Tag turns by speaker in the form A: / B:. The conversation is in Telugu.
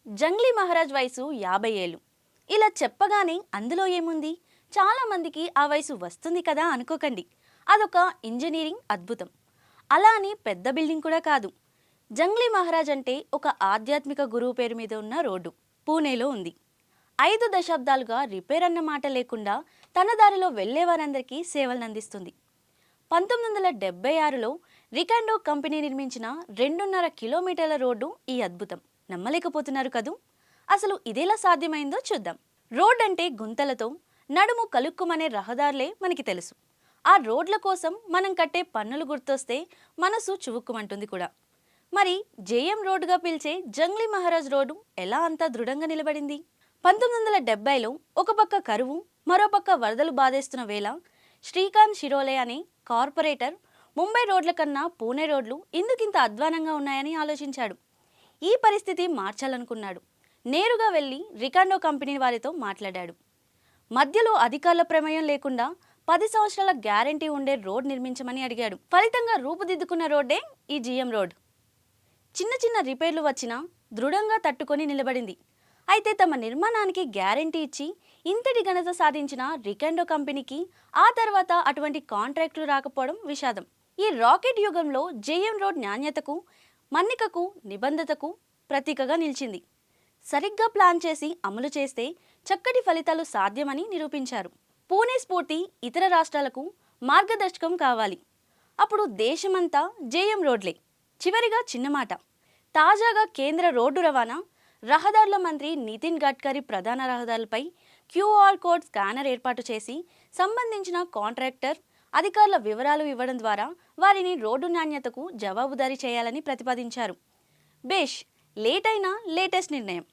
A: జంగ్లీ మహారాజ్ వయసు 50 ఏళ్ళు. ఇలా చెప్పగానే అందులో ఏముంది? చాలా మందికి ఆ వయసు వస్తుంది కదా అనుకోకండి. అదొక ఇంజనీరింగ్ అద్భుతం. అలా అని పెద్ద బిల్డింగ్ కూడా కాదు. జంగ్లీ మహారాజ్ అంటే ఒక ఆధ్యాత్మిక గురువు పేరు మీద ఉన్న రోడ్డు పూణేలో ఉంది. 5 దశాబ్దాలుగా రిపేర్ అన్న మాట లేకుండా తన దారిలో వెళ్లేవారందరికీ సేవలను అందిస్తుంది. 1976లో రికాండో కంపెనీ నిర్మించిన 2.5 కిలోమీటర్ల రోడ్డు ఈ అద్భుతం. నమ్మలేకపోతున్నారు కదూ? అసలు ఇదేలా సాధ్యమైందో చూద్దాం. రోడ్ అంటే గుంతలతో నడుము కలుక్కుమనే రహదారులే మనకి తెలుసు. ఆ రోడ్ల కోసం మనం కట్టే పన్నులు గుర్తొస్తే మనసు చువుక్కుమంటుంది కూడా. మరి జేఎం రోడ్డుగా పిలిచే జంగ్లీ మహారాజ్ రోడ్డు ఎలా అంత దృఢంగా నిలబడింది? 1970లో ఒక పక్క కరువు, మరోపక్క వరదలు బాధేస్తున్న వేళ శ్రీకాంత్ షిరోలే అనే కార్పొరేటర్ ముంబై రోడ్ల కన్నా పూణే రోడ్లు ఎందుకింత అధ్వానంగా ఉన్నాయని ఆలోచించాడు. ఈ పరిస్థితి మార్చాలనుకున్నాడు. నేరుగా వెళ్ళి రికాండో కంపెనీ వారితో మాట్లాడాడు. మధ్యలో అధికారుల ప్రమేయం లేకుండా 10 సంవత్సరాల గ్యారంటీ ఉండే రోడ్ నిర్మించమని అడిగాడు. ఫలితంగా రూపుదిద్దుకున్న రోడ్డే ఈ జిఎం రోడ్. చిన్న చిన్న రిపేర్లు వచ్చినా దృఢంగా తట్టుకొని నిలబడింది. అయితే తమ నిర్మాణానికి గ్యారంటీ ఇచ్చి ఇంతటి ఘనత సాధించిన రికాండో కంపెనీకి ఆ తర్వాత అటువంటి కాంట్రాక్టులు రాకపోవడం విషాదం. ఈ రాకెట్ యుగంలో జేఎం రోడ్ నాణ్యతకు, మన్నికకు, నిబంధతకు ప్రతీకగా నిలిచింది. సరిగ్గా ప్లాన్ చేసి అమలు చేస్తే చక్కటి ఫలితాలు సాధ్యమని నిరూపించారు. పూణే స్ఫూర్తి ఇతర రాష్ట్రాలకు మార్గదర్శకం కావాలి. అప్పుడు దేశమంతా జేఎం రోడ్లే. చివరిగా చిన్న మాట. తాజాగా కేంద్ర రోడ్డు రవాణా, రహదారుల మంత్రి నితిన్ గడ్కరీ ప్రధాన రహదారులపై క్యూఆర్ కోడ్ స్కానర్ ఏర్పాటు చేసి సంబంధించిన కాంట్రాక్టర్, అధికారుల వివరాలు ఇవ్వడం ద్వారా వారిని రోడ్డు నాణ్యతకు జవాబుదారీ చేయాలని ప్రతిపాదించారు. బేష్, లేట్ అయినా లేటెస్ట్ నిర్ణయం.